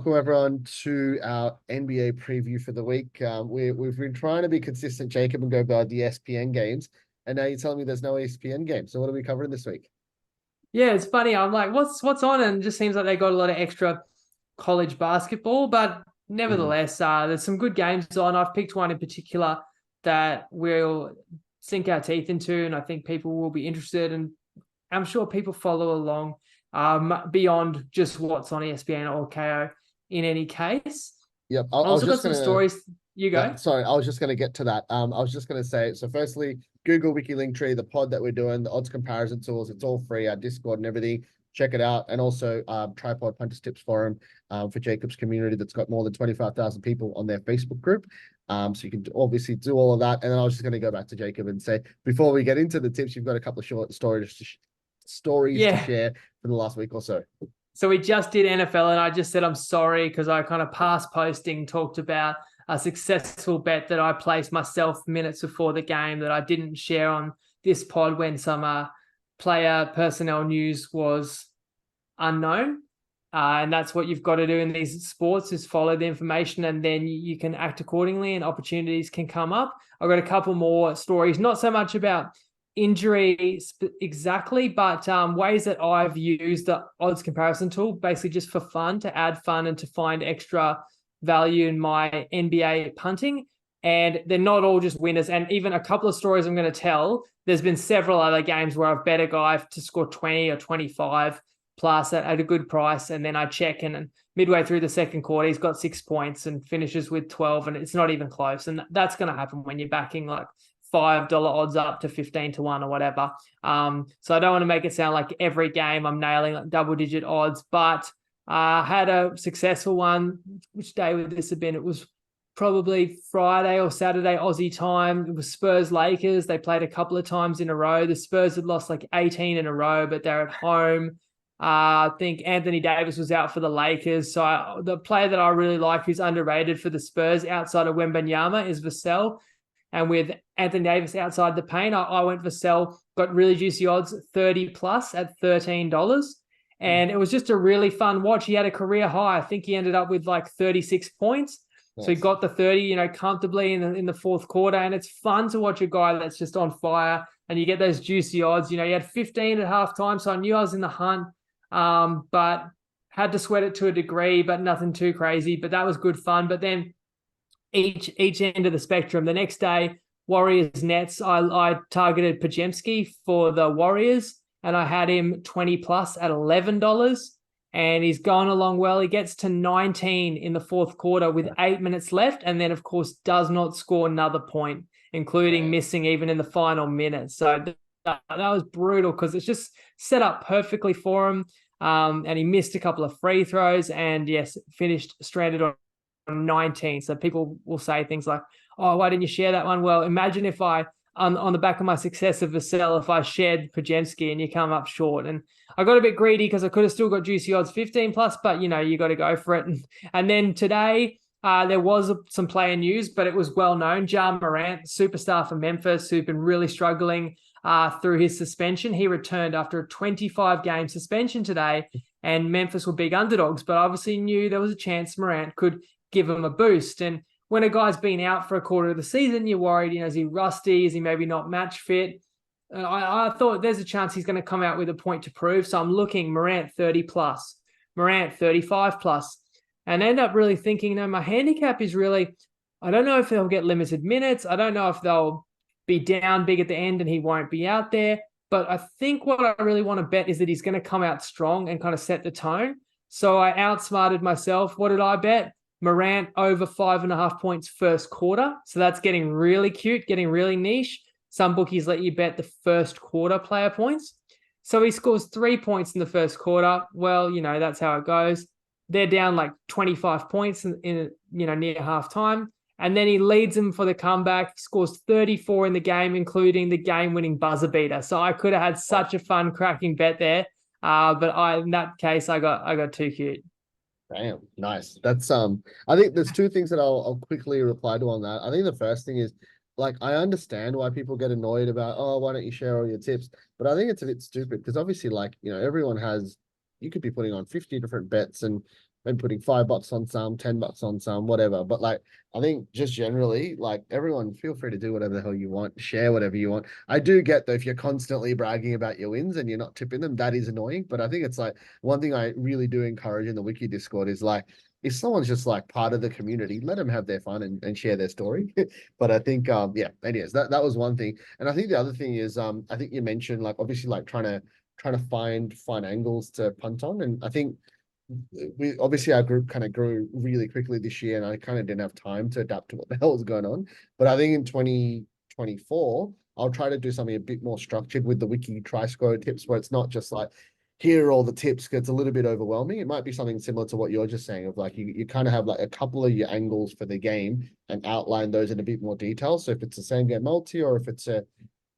welcome everyone to our NBA preview for the week. We've been trying to be consistent, Jacob, and go by the ESPN games, and now you're telling me there's no ESPN games. So what are we covering this week? Yeah, it's funny. I'm like, what's on? And it just seems like they got a lot of extra college basketball, but Mhm. nevertheless, there's some good games on. I've picked one in particular that we'll sink our teeth into, and I think people will be interested. And I'm sure people follow along beyond just what's on ESPN or KO in any case. Yep, I I was also got just some gonna. stories. You go. Sorry, I was just gonna get to that. I was just gonna say. So, firstly, Google Wiki Linktree, the pod that we're doing, the odds comparison tools. It's all free. Our Discord and everything. Check it out, and also Tripod Punters Tips Forum for Jacob's community that's got more than 25,000 people on their Facebook group. So you can obviously do all of that. And then I was just going to go back to Jacob and say, before we get into the tips, you've got a couple of short stories to Yeah. share for the last week or so. So we just did NFL, and I just said I'm sorry because I kind of past posting talked about a successful bet that I placed myself minutes before the game that I didn't share on this pod when some player personnel news was unknown. And that's what you've got to do in these sports is follow the information, and then you can act accordingly and opportunities can come up. I've got a couple more stories, not so much about injury exactly, but ways that I've used the odds comparison tool basically just for fun, to add fun and to find extra value in my NBA punting. And they're not all just winners. And even a couple of stories I'm going to tell, there's been several other games where I've bet a guy to score 20 or 25 plus at a good price. And then I check, and midway through the second quarter, he's got 6 points and finishes with 12, and it's not even close. And that's going to happen when you're backing like $5 odds up to 15 to 1 or whatever. So I don't want to make it sound like every game I'm nailing like double-digit odds, but I had a successful one. Which day would this have been? It was probably Friday or Saturday Aussie time. It was Spurs Lakers. They played a couple of times in a row. The Spurs had lost like 18 in a row, but they're at home. I think Anthony Davis was out for the Lakers. So the player that I really like, who's underrated for the Spurs outside of Wembanyama, is Vassell. And with Anthony Davis outside the paint, I went Vassell, got really juicy odds, 30 plus at $13. And it was just a really fun watch. He had a career high. I think he ended up with like 36 points. So he Nice. got the 30, comfortably in the fourth quarter. And it's fun to watch a guy that's just on fire, and you get those juicy odds. He had 15 at halftime, so I knew I was in the hunt, but had to sweat it to a degree, but nothing too crazy. But that was good fun. But then each end of the spectrum, the next day, Warriors Nets, I targeted Pajemski for the Warriors, and I had him 20 plus at $11. And he's gone along well. He gets to 19 in the fourth quarter with 8 minutes left, and then, of course, does not score another point, including Damn. missing even in the final minutes. So that was brutal because it's just set up perfectly for him. And he missed a couple of free throws, and yes, finished stranded on 19. So people will say things like, oh, why didn't you share that one? Well, imagine if I, on the back of my success of Vassell, if I shared Pajemski and you come up short. And I got a bit greedy because I could have still got juicy odds 15 plus, but you got to go for it. And then today, there was some player news, but it was well known. Ja Morant, superstar for Memphis, who'd been really struggling through his suspension. He returned after a 25-game suspension today, and Memphis were big underdogs, but obviously knew there was a chance Morant could give him a boost. And when a guy's been out for a quarter of the season, you're worried, is he rusty? Is he maybe not match fit? I thought there's a chance he's going to come out with a point to prove. So I'm looking Morant 30 plus, Morant 35 plus, and end up really thinking, my handicap is really, I don't know if they'll get limited minutes. I don't know if they'll be down big at the end and he won't be out there. But I think what I really want to bet is that he's going to come out strong and kind of set the tone. So I outsmarted myself. What did I bet? Morant over 5.5 points first quarter. So that's getting really cute, getting really niche. Some bookies let you bet the first quarter player points. So he scores 3 points in the first quarter. Well, that's how it goes. They're down like 25 points in near halftime. And then he leads them for the comeback, scores 34 in the game, including the game-winning buzzer beater. So I could have had such a fun cracking bet there. But in that case, I got too cute. Damn, nice. That's I think there's two things that I'll quickly reply to on that. I think the first thing is, like, I understand why people get annoyed about, oh, why don't you share all your tips? But I think it's a bit stupid because obviously, like, everyone has, you could be putting on 50 different bets, and and putting $5 on some, $10 on some, whatever. But like, I think just generally, like everyone, feel free to do whatever the hell you want, share whatever you want. I do get though, if you're constantly bragging about your wins and you're not tipping them, that is annoying. But I think it's like one thing I really do encourage in the Wiki Discord is like, if someone's just like part of the community, let them have their fun and share their story. But I think, yeah, anyways, that was one thing. And I think the other thing is, I think you mentioned like, obviously like trying to find fun angles to punt on. And I think we obviously our group kind of grew really quickly this year, and I kind of didn't have time to adapt to what the hell was going on. But I think in 2024, I'll try to do something a bit more structured with the wiki try score tips, where it's not just like here are all the tips, because it's a little bit overwhelming. It might be something similar to what you're just saying, of like you kind of have like a couple of your angles for the game and outline those in a bit more detail. So if it's a same game multi, or if it's a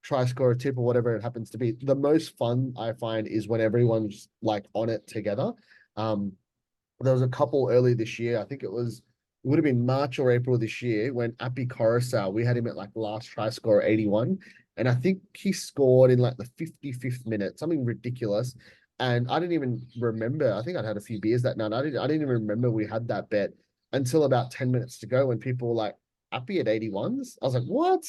try score a tip, or whatever it happens to be, the most fun I find is when everyone's like on it together. There was a couple early this year. I think it would have been March or April this year, when Appy Coruscant, we had him at like last try score 81. And I think he scored in like the 55th minute, something ridiculous. And I didn't even remember. I think I'd had a few beers that night. I didn't even remember we had that bet until about 10 minutes to go, when people were like, Appy at 81s. I was like, what?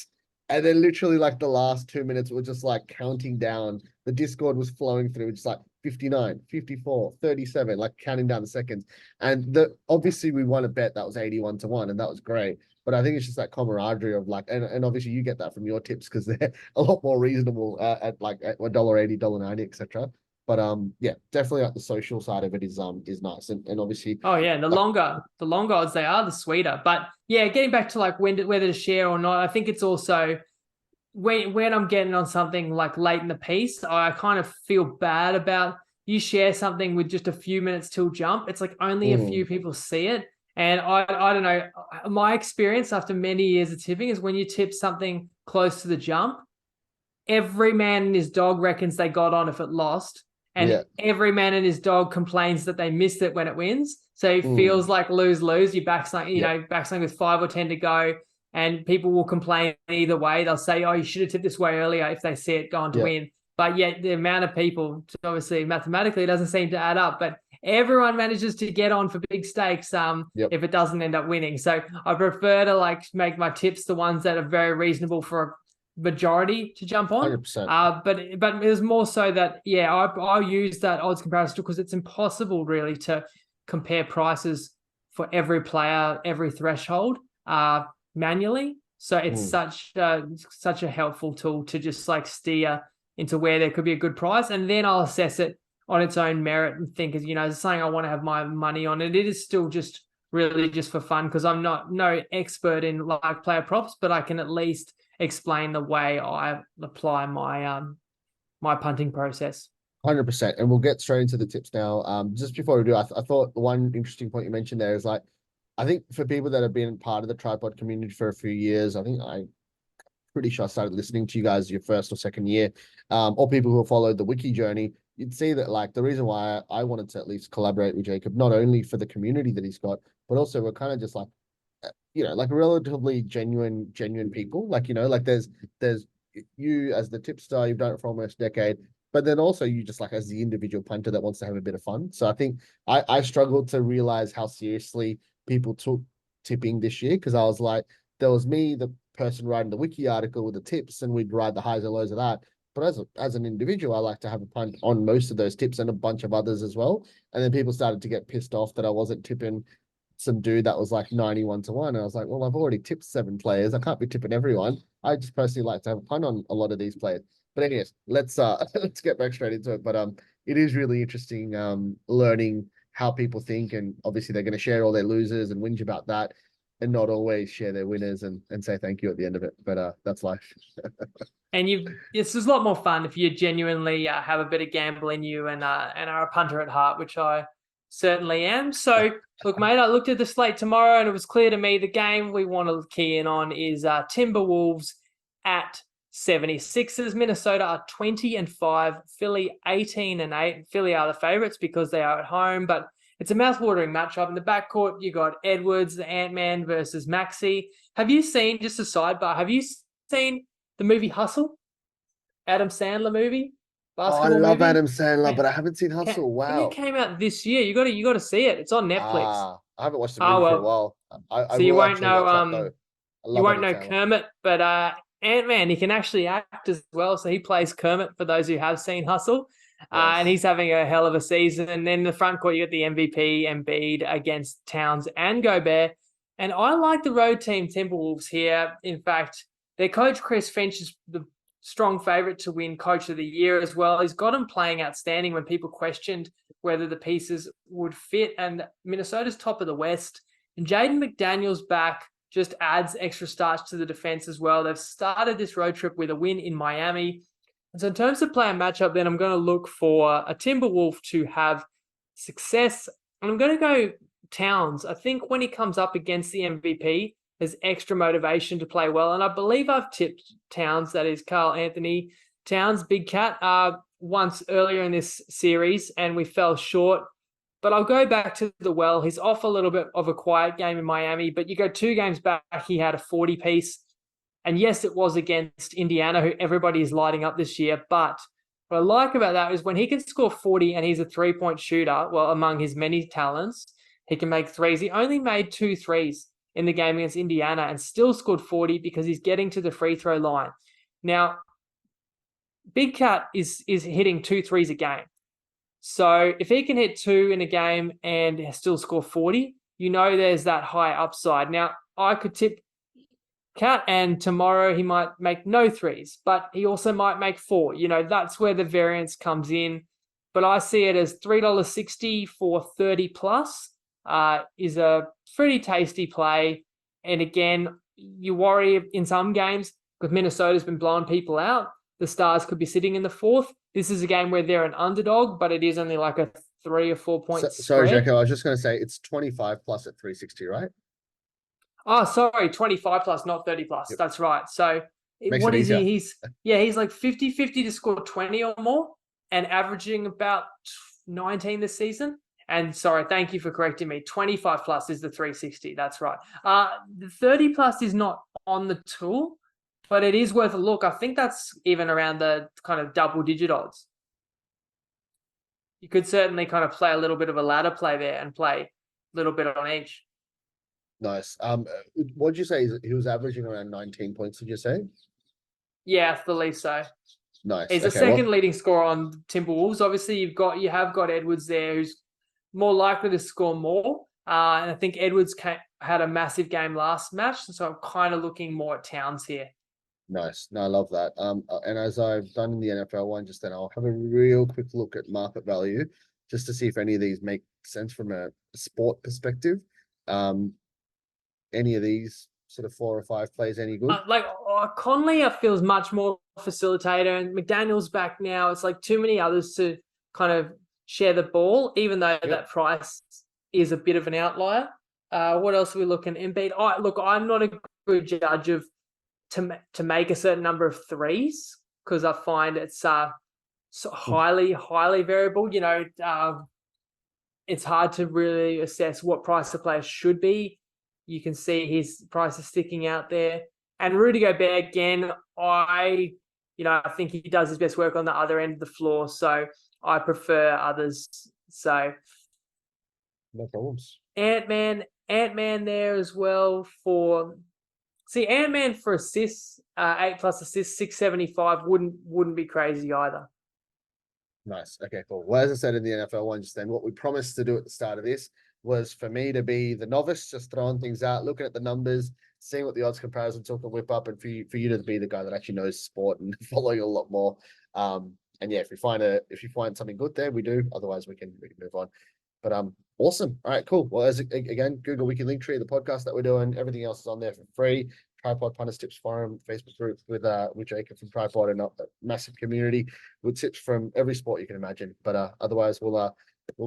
And then literally like the last 2 minutes were just like counting down. The Discord was flowing through, just like 59, 54, 37, like counting down the seconds. And obviously we won a bet that was 81-1, and that was great. But I think it's just that camaraderie of like, and obviously you get that from your tips, because they're a lot more reasonable at like at $1.80, $1.90, etc. But yeah, definitely like the social side of it is nice. And obviously, Oh yeah, the longer odds they are, the sweeter. But yeah, getting back to like whether to share or not, I think it's also when I'm getting on something like late in the piece, I kind of feel bad about, you share something with just a few minutes till jump. It's like only a few people see it. And I don't know, my experience after many years of tipping is when you tip something close to the jump, every man and his dog reckons they got on if it lost. And yeah, every man and his dog complains that they missed it when it wins. So it feels like lose-lose. You back something, back something with 5 or 10 to go, and people will complain either way. They'll say, oh, you should have tipped this way earlier if they see it going to win. But yet the amount of people, obviously mathematically, it doesn't seem to add up. But everyone manages to get on for big stakes if it doesn't end up winning. So I prefer to like make my tips the ones that are very reasonable for a majority to jump on. 100%. But it was more so that, I'll use that odds comparison because it's impossible really to compare prices for every player, every threshold manually. So it's such a helpful tool to just like steer into where there could be a good price, and then I'll assess it on its own merit and think, is it something I want to have my money on? And it is still just really just for fun, because I'm no expert in like player props, but I can at least explain the way I apply my my punting process. 100%. And we'll get straight into the tips now. Just before we do, I thought one interesting point you mentioned there is like, I think for people that have been part of the Trypod community for a few years, I think pretty sure I started listening to you guys your first or second year, or people who have followed the wiki journey, you'd see that like the reason why I wanted to at least collaborate with Jacob, not only for the community that he's got, but also we're kind of just like, like relatively genuine people. Like, like there's you as the tipster, you've done it for almost a decade, but then also you just like as the individual punter that wants to have a bit of fun. So I think I struggled to realize how seriously people took tipping this year, because I was like, there was me, the person writing the wiki article with the tips, and we'd ride the highs and lows of that. But as an individual, I like to have a punt on most of those tips and a bunch of others as well. And then people started to get pissed off that I wasn't tipping some dude that was like 91-1. And I was like, well, I've already tipped 7 players. I can't be tipping everyone. I just personally like to have a punt on a lot of these players. But anyways, let's let's get back straight into it. But it is really interesting learning how people think, and obviously they're going to share all their losers and whinge about that, and not always share their winners and say thank you at the end of it. But that's life. And it's just a lot more fun if you genuinely have a bit of gamble in you and are a punter at heart, which I certainly am. So look, mate, I looked at the slate tomorrow and it was clear to me the game we want to key in on is Timberwolves at 76ers. Minnesota are 20-5, Philly 18-8. Philly are the favorites because they are at home, but it's a mouth-watering matchup. In the backcourt, you got Edwards, the Ant-Man versus Maxey. Have you seen, just a sidebar, have you seen the movie Hustle? Adam Sandler movie? Oh, I basketball love movie. Adam Sandler, Man, but I haven't seen Hustle. I think it Wow. came out this year. You got to see it. It's on Netflix. I haven't watched the Oh movie for a well, while. I so you will won't actually know watch that though. I you love won't Adam know Sandler. Kermit, but Ant-Man, he can actually act as well. So he plays Kermit for those who have seen Hustle. And Nice. he's having a hell of a season. And then in the front court, you got the MVP, Embiid against Towns and Gobert. And I like the road team Timberwolves here. In fact, their coach, Chris Finch, is the strong favorite to win Coach of the Year as well. He's got him playing outstanding when people questioned whether the pieces would fit. And Minnesota's top of the West. And Jaden McDaniels back just adds extra starch to the defense as well. They've started this road trip with a win in Miami. And so in terms of player matchup, then I'm going to look for a Timberwolf to have success. And I'm going to go Towns. I think when he comes up against the MVP, there's extra motivation to play well. And I believe I've tipped Towns, that is Carl Anthony Towns, Big Cat, once earlier in this series, and we fell short. But I'll go back to the well. He's off a little bit of a quiet game in Miami, but you go 2 games back, he had a 40 piece. And yes, it was against Indiana, who everybody is lighting up this year. But what I like about that is when he can score 40 and he's a 3-point shooter, well, among his many talents, he can make threes. He only made 2 threes in the game against Indiana and still scored 40 because he's getting to the free throw line. Now, Big Cat is hitting 2 threes a game. So if he can hit 2 in a game and still score 40, there's that high upside. Now, I could tip Cat, and tomorrow he might make no threes, but he also might make 4. That's where the variance comes in. But I see it as $3.60 for 30 plus is a pretty tasty play. And again, you worry in some games because Minnesota's been blowing people out. The Stars could be sitting in the 4th. This is a game where they're an underdog, but it is only like a 3 or 4 point Sorry, spread. Jacob. I was just going to say it's 25 plus at 360, right? Oh, sorry, 25 plus, not 30 plus. Yep. That's right. So Makes what it is easier. he? He's like 50-50 to score 20 or more and averaging about 19 this season. And sorry, thank you for correcting me. 25 plus is the 360. That's right. The 30 plus is not on the tool, but it is worth a look. I think that's even around the kind of double digit odds. You could certainly kind of play a little bit of a ladder play there and play a little bit on each. Nice. What did you say? He was averaging around 19 points, did you say? Yeah, I believe so. Nice. He's the second leading scorer on Timberwolves. Obviously, you have got Edwards there, who's more likely to score more. And I think Edwards had a massive game last match, so I'm kind of looking more at Towns here. Nice. No, I love that. And as I've done in the NFL one just then, I'll have a real quick look at market value just to see if any of these make sense from a sport perspective. Any of these sort of 4 or 5 plays any good? Conley, I feels much more facilitator, and McDaniel's back now. It's like too many others to kind of share the ball, even though that price is a bit of an outlier. What else are we looking? Embiid. I'm not a good judge of to make a certain number of threes because I find it's so highly variable. It's hard to really assess what price the player should be. You can see his price is sticking out there. And Rudy Gobert, again, I think he does his best work on the other end of the floor. So I prefer others. So No problems. Ant-Man there as well Ant-Man for assists, 8 plus assists, 675 wouldn't be crazy either. Nice. Okay, cool. Well, as I said in the NFL one just then, what we promised to do at the start of this was for me to be the novice, just throwing things out, looking at the numbers, seeing what the odds comparison tool can whip up, and for you to be the guy that actually knows sport and following a lot more. And yeah, if you find something good there, we do. Otherwise, we can move on. But awesome. All right, cool. Well, again, Google Wiki Linktree, the podcast that we're doing, everything else is on there for free. Trypod Punters Tips Forum, Facebook group with Jacob from Trypod, and a massive community with tips from every sport you can imagine. But otherwise, we'll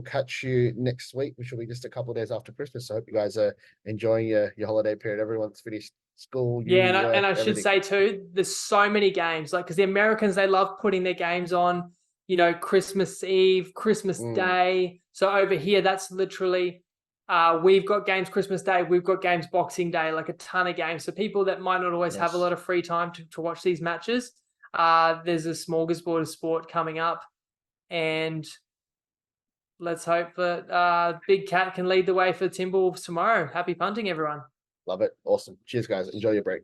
catch you next week, which will be just a couple of days after Christmas. So I hope you guys are enjoying your holiday period. Everyone's finished school. And I should say too, there's so many games, because the Americans, they love putting their games on, Christmas Eve, Christmas Day. So over here, that's literally, we've got games Christmas Day, we've got games Boxing Day, like a ton of games. So people that might not always have a lot of free time to watch these matches, There's a smorgasbord of sport coming up, and let's hope that Big Cat can lead the way for the Timberwolves tomorrow. Happy punting, everyone. Love it. Awesome. Cheers, guys. Enjoy your break.